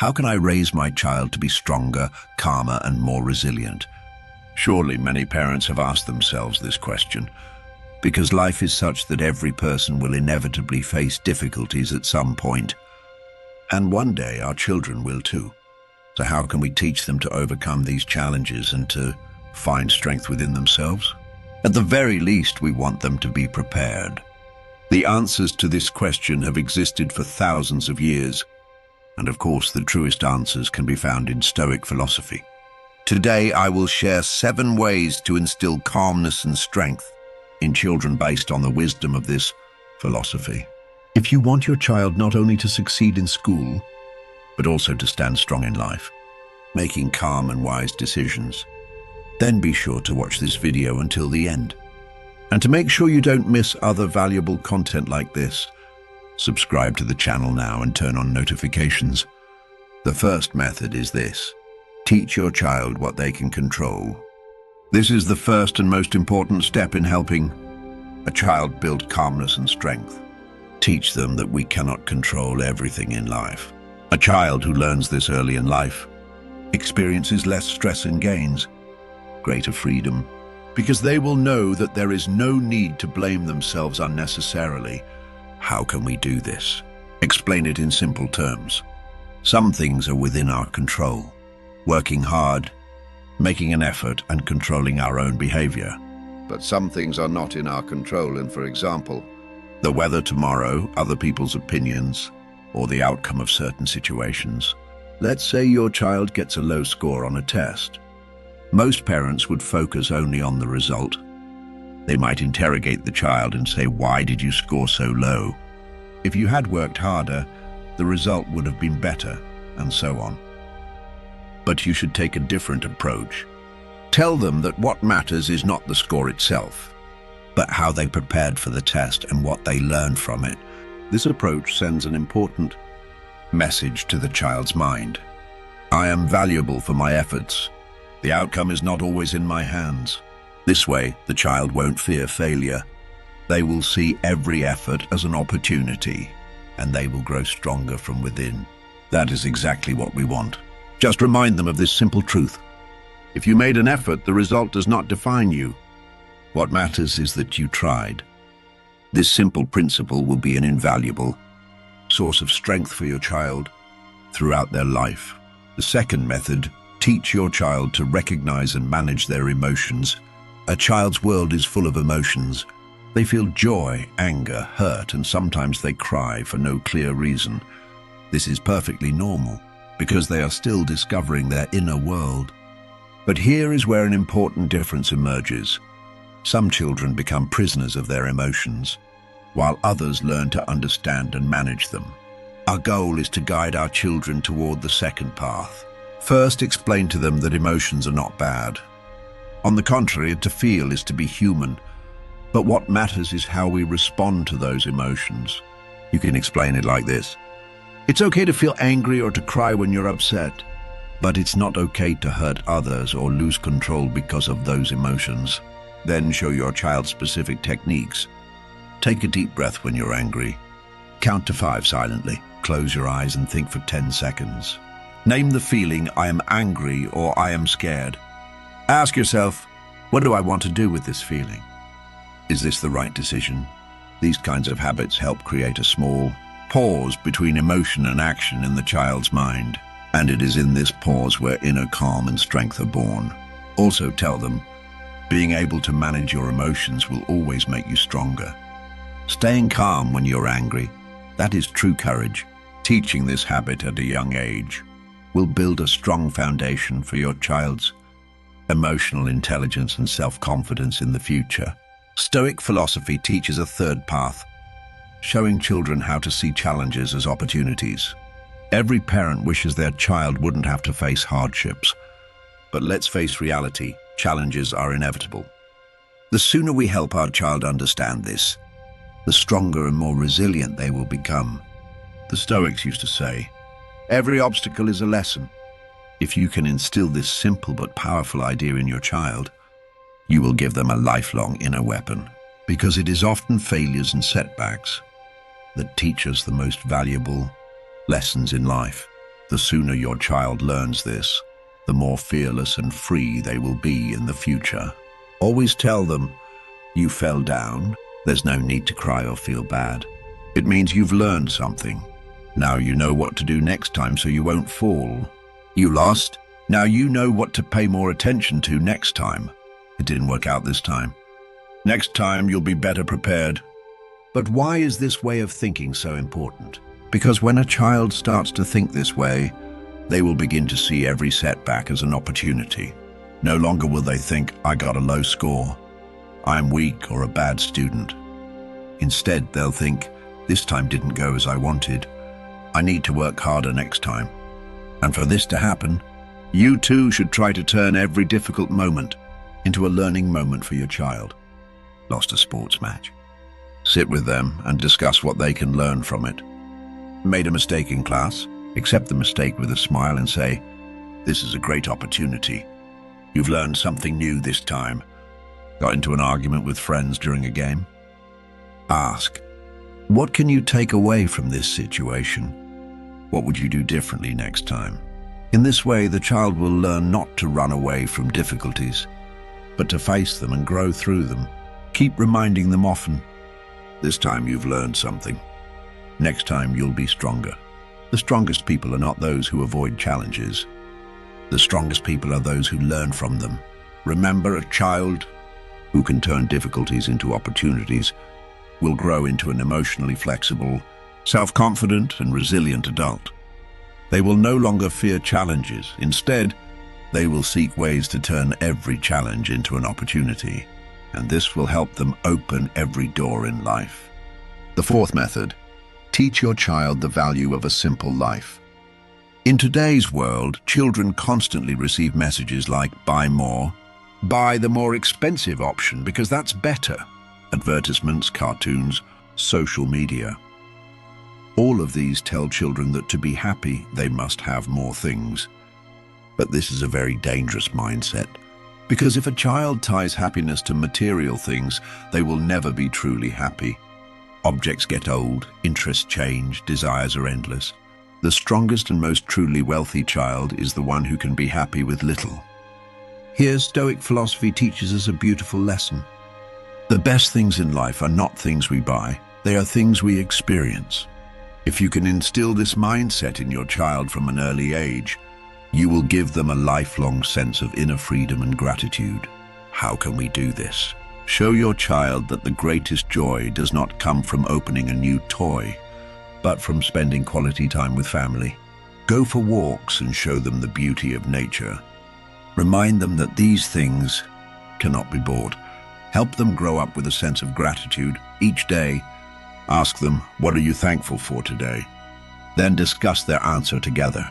How can I raise my child to be stronger, calmer, and more resilient? Surely many parents have asked themselves this question, because life is such that every person will inevitably face difficulties at some point. And one day our children will too. So how can we teach them to overcome these challenges and to find strength within themselves? At the very least, we want them to be prepared. The answers to this question have existed for thousands of years, and of course the truest answers can be found in Stoic philosophy. Today I will share 7 ways to instill calmness and strength in children based on the wisdom of this philosophy. If you want your child not only to succeed in school, but also to stand strong in life, making calm and wise decisions, then be sure to watch this video until the end. And to make sure you don't miss other valuable content like this, subscribe to the channel now and turn on notifications. The first method is this: teach your child what they can control. This is the first and most important step in helping a child build calmness and strength. Teach them that we cannot control everything in life. A child who learns this early in life experiences less stress and gains greater freedom, because they will know that there is no need to blame themselves unnecessarily. How can we do this? Explain it in simple terms. Some things are within our control. Working hard, making an effort, and controlling our own behavior. But some things are not in our control, and for example, the weather tomorrow, other people's opinions, or the outcome of certain situations. Let's say your child gets a low score on a test. Most parents would focus only on the result. They might interrogate the child and say, "Why did you score so low? If you had worked harder, the result would have been better," and so on. But you should take a different approach. Tell them that what matters is not the score itself, but how they prepared for the test and what they learned from it. This approach sends an important message to the child's mind. I am valuable for my efforts. The outcome is not always in my hands. This way, the child won't fear failure. They will see every effort as an opportunity, and they will grow stronger from within. That is exactly what we want. Just remind them of this simple truth. If you made an effort, the result does not define you. What matters is that you tried. This simple principle will be an invaluable source of strength for your child throughout their life. The second method: teach your child to recognize and manage their emotions. A child's world is full of emotions. They feel joy, anger, hurt, and sometimes they cry for no clear reason. This is perfectly normal, because they are still discovering their inner world. But here is where an important difference emerges. Some children become prisoners of their emotions, while others learn to understand and manage them. Our goal is to guide our children toward the second path. First, explain to them that emotions are not bad. On the contrary, to feel is to be human. But what matters is how we respond to those emotions. You can explain it like this: it's okay to feel angry or to cry when you're upset, but it's not okay to hurt others or lose control because of those emotions. Then show your child specific techniques. Take a deep breath when you're angry. Count to 5 silently. Close your eyes and think for 10 seconds. Name the feeling, I am angry or I am scared. Ask yourself, what do I want to do with this feeling? Is this the right decision? These kinds of habits help create a small pause between emotion and action in the child's mind. And it is in this pause where inner calm and strength are born. Also tell them, being able to manage your emotions will always make you stronger. Staying calm when you're angry, that is true courage. Teaching this habit at a young age will build a strong foundation for your child's emotional intelligence and self-confidence in the future. Stoic philosophy teaches a third path, showing children how to see challenges as opportunities. Every parent wishes their child wouldn't have to face hardships, but let's face reality, challenges are inevitable. The sooner we help our child understand this, the stronger and more resilient they will become. The Stoics used to say, every obstacle is a lesson. If you can instill this simple but powerful idea in your child, you will give them a lifelong inner weapon, because it is often failures and setbacks that teach us the most valuable lessons in life. The sooner your child learns this, the more fearless and free they will be in the future. Always tell them, you fell down. There's no need to cry or feel bad. It means you've learned something. Now you know what to do next time so you won't fall. You lost. Now you know what to pay more attention to next time. It didn't work out this time. Next time you'll be better prepared. But why is this way of thinking so important? Because when a child starts to think this way, they will begin to see every setback as an opportunity. No longer will they think, I got a low score, I'm weak or a bad student. Instead, they'll think, this time didn't go as I wanted. I need to work harder next time. And for this to happen, you too should try to turn every difficult moment into a learning moment for your child. Lost a sports match? Sit with them and discuss what they can learn from it. Made a mistake in class? Accept the mistake with a smile and say, this is a great opportunity. You've learned something new this time. Got into an argument with friends during a game? Ask, what can you take away from this situation? What would you do differently next time? In this way, the child will learn not to run away from difficulties, but to face them and grow through them. Keep reminding them often, this time you've learned something. Next time you'll be stronger. The strongest people are not those who avoid challenges. The strongest people are those who learn from them. Remember, a child who can turn difficulties into opportunities will grow into an emotionally flexible, self-confident and resilient adult. They will no longer fear challenges. Instead, they will seek ways to turn every challenge into an opportunity, and this will help them open every door in life. The fourth method, teach your child the value of a simple life. In today's world, children constantly receive messages like, buy more, buy the more expensive option because that's better. Advertisements, cartoons, social media. All of these tell children that to be happy, they must have more things. But this is a very dangerous mindset, because if a child ties happiness to material things, they will never be truly happy. Objects get old, interests change, desires are endless. The strongest and most truly wealthy child is the one who can be happy with little. Here, Stoic philosophy teaches us a beautiful lesson. The best things in life are not things we buy, they are things we experience. If you can instill this mindset in your child from an early age, you will give them a lifelong sense of inner freedom and gratitude. How can we do this? Show your child that the greatest joy does not come from opening a new toy, but from spending quality time with family. Go for walks and show them the beauty of nature. Remind them that these things cannot be bought. Help them grow up with a sense of gratitude each day. Ask them, what are you thankful for today? Then discuss their answer together.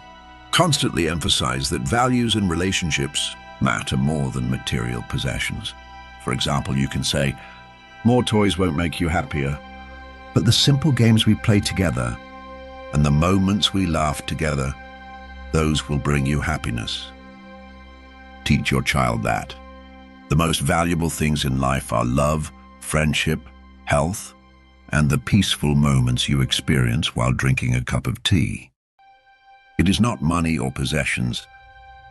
Constantly emphasize that values and relationships matter more than material possessions. For example, you can say, more toys won't make you happier, but the simple games we play together and the moments we laugh together, those will bring you happiness. Teach your child that. The most valuable things in life are love, friendship, health, and the peaceful moments you experience while drinking a cup of tea. It is not money or possessions,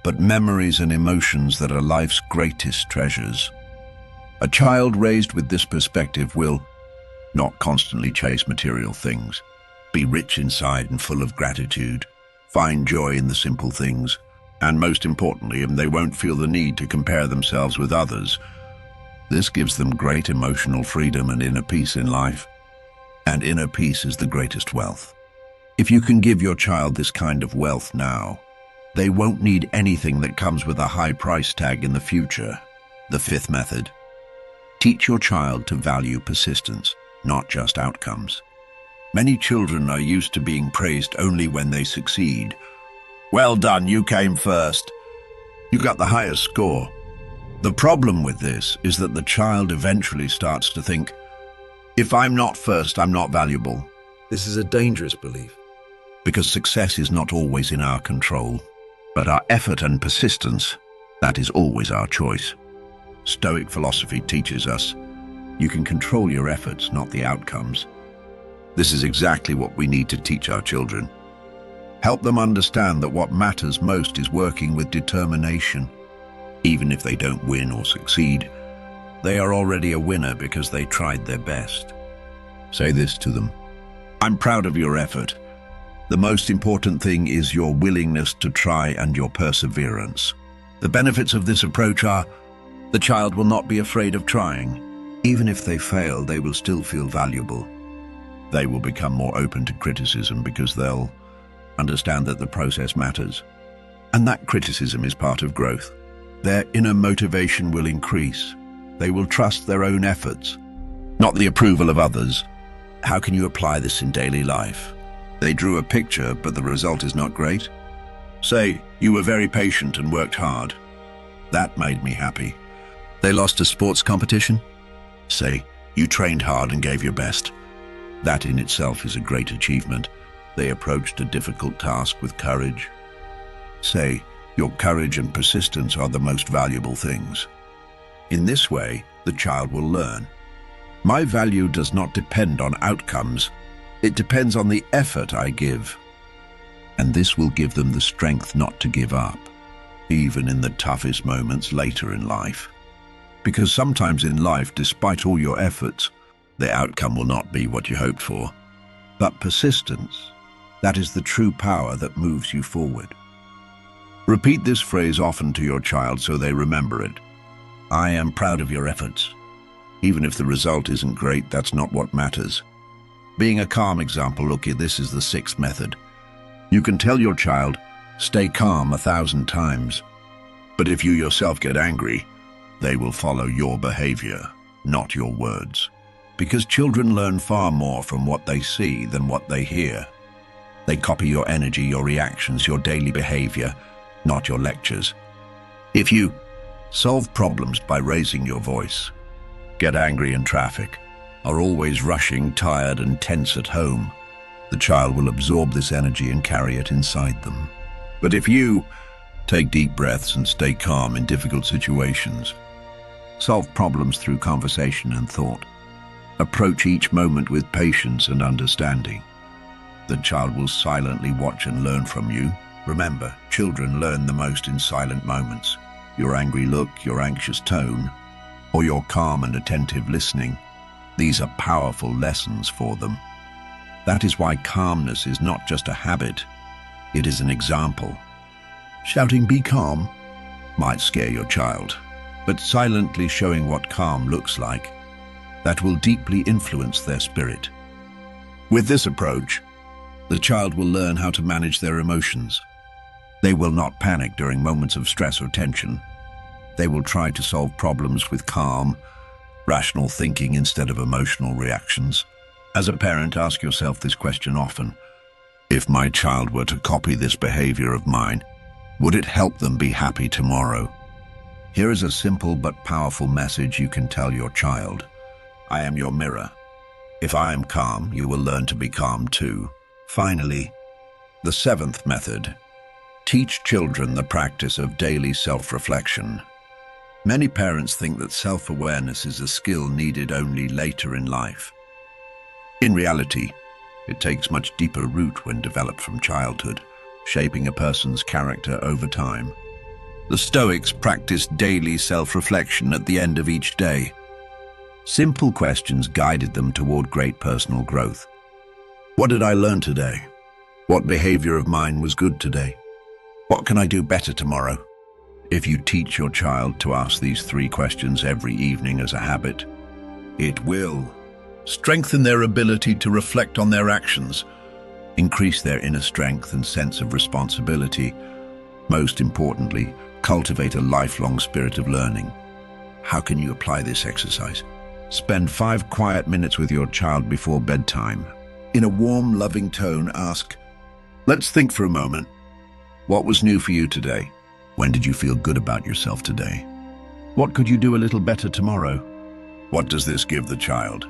but memories and emotions that are life's greatest treasures. A child raised with this perspective will not constantly chase material things, be rich inside and full of gratitude, find joy in the simple things, and most importantly, they won't feel the need to compare themselves with others. This gives them great emotional freedom and inner peace in life. And inner peace is the greatest wealth. If you can give your child this kind of wealth now, they won't need anything that comes with a high price tag in the future. The fifth method. Teach your child to value persistence, not just outcomes. Many children are used to being praised only when they succeed. Well done, you came first. You got the highest score. The problem with this is that the child eventually starts to think, if I'm not first, I'm not valuable. This is a dangerous belief, because success is not always in our control, but our effort and persistence, that is always our choice. Stoic philosophy teaches us, you can control your efforts, not the outcomes. This is exactly what we need to teach our children. Help them understand that what matters most is working with determination. Even if they don't win or succeed, they are already a winner because they tried their best. Say this to them: I'm proud of your effort. The most important thing is your willingness to try and your perseverance. The benefits of this approach are: the child will not be afraid of trying. Even if they fail, they will still feel valuable. They will become more open to criticism because they'll understand that the process matters, and that criticism is part of growth. Their inner motivation will increase. They will trust their own efforts, not the approval of others. How can you apply this in daily life? They drew a picture, but the result is not great. Say, you were very patient and worked hard. That made me happy. They lost a sports competition. Say, you trained hard and gave your best. That in itself is a great achievement. They approached a difficult task with courage. Say, your courage and persistence are the most valuable things. In this way, the child will learn. My value does not depend on outcomes. It depends on the effort I give. And this will give them the strength not to give up, even in the toughest moments later in life. Because sometimes in life, despite all your efforts, the outcome will not be what you hoped for. But persistence, that is the true power that moves you forward. Repeat this phrase often to your child so they remember it. I am proud of your efforts. Even if the result isn't great, that's not what matters. Being a calm example, look here, this is the 6th method. You can tell your child, stay calm 1,000 times. But if you yourself get angry, they will follow your behavior, not your words. Because children learn far more from what they see than what they hear. They copy your energy, your reactions, your daily behavior, not your lectures. If you solve problems by raising your voice, get angry in traffic, are always rushing, tired and tense at home, the child will absorb this energy and carry it inside them. But if you take deep breaths and stay calm in difficult situations, solve problems through conversation and thought, approach each moment with patience and understanding, the child will silently watch and learn from you. Remember, children learn the most in silent moments. Your angry look, your anxious tone, or your calm and attentive listening, these are powerful lessons for them. That is why calmness is not just a habit, it is an example. Shouting, "Be calm," might scare your child, but silently showing what calm looks like, that will deeply influence their spirit. With this approach, the child will learn how to manage their emotions. They will not panic during moments of stress or tension. They will try to solve problems with calm, rational thinking instead of emotional reactions. As a parent, ask yourself this question often. If my child were to copy this behavior of mine, would it help them be happy tomorrow? Here is a simple but powerful message you can tell your child. I am your mirror. If I am calm, you will learn to be calm too. Finally, the 7th method. Teach children the practice of daily self-reflection. Many parents think that self-awareness is a skill needed only later in life. In reality, it takes much deeper root when developed from childhood, shaping a person's character over time. The Stoics practiced daily self-reflection at the end of each day. Simple questions guided them toward great personal growth. What did I learn today? What behavior of mine was good today? What can I do better tomorrow? If you teach your child to ask these 3 questions every evening as a habit, it will strengthen their ability to reflect on their actions, increase their inner strength and sense of responsibility. Most importantly, cultivate a lifelong spirit of learning. How can you apply this exercise? Spend 5 quiet minutes with your child before bedtime. In a warm, loving tone, ask, let's think for a moment. What was new for you today? When did you feel good about yourself today? What could you do a little better tomorrow? What does this give the child?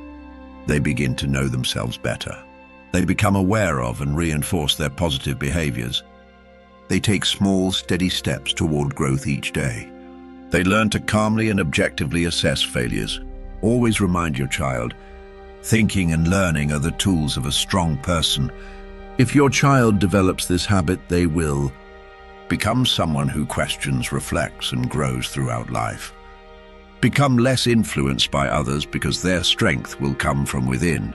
They begin to know themselves better. They become aware of and reinforce their positive behaviors. They take small, steady steps toward growth each day. They learn to calmly and objectively assess failures. Always remind your child, thinking and learning are the tools of a strong person. If your child develops this habit, they will become someone who questions, reflects, and grows throughout life. Become less influenced by others because their strength will come from within.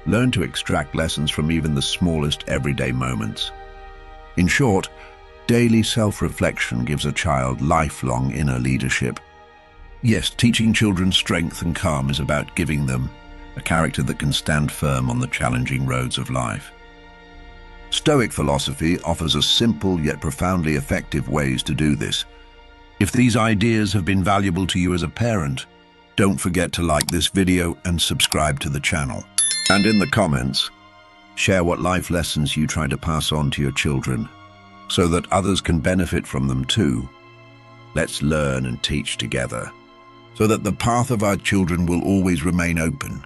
Learn to extract lessons from even the smallest everyday moments. In short, daily self-reflection gives a child lifelong inner leadership. Yes, teaching children strength and calm is about giving them a character that can stand firm on the challenging roads of life. Stoic philosophy offers us simple yet profoundly effective ways to do this. If these ideas have been valuable to you as a parent, don't forget to like this video and subscribe to the channel. And in the comments, share what life lessons you try to pass on to your children so that others can benefit from them too. Let's learn and teach together so that the path of our children will always remain open.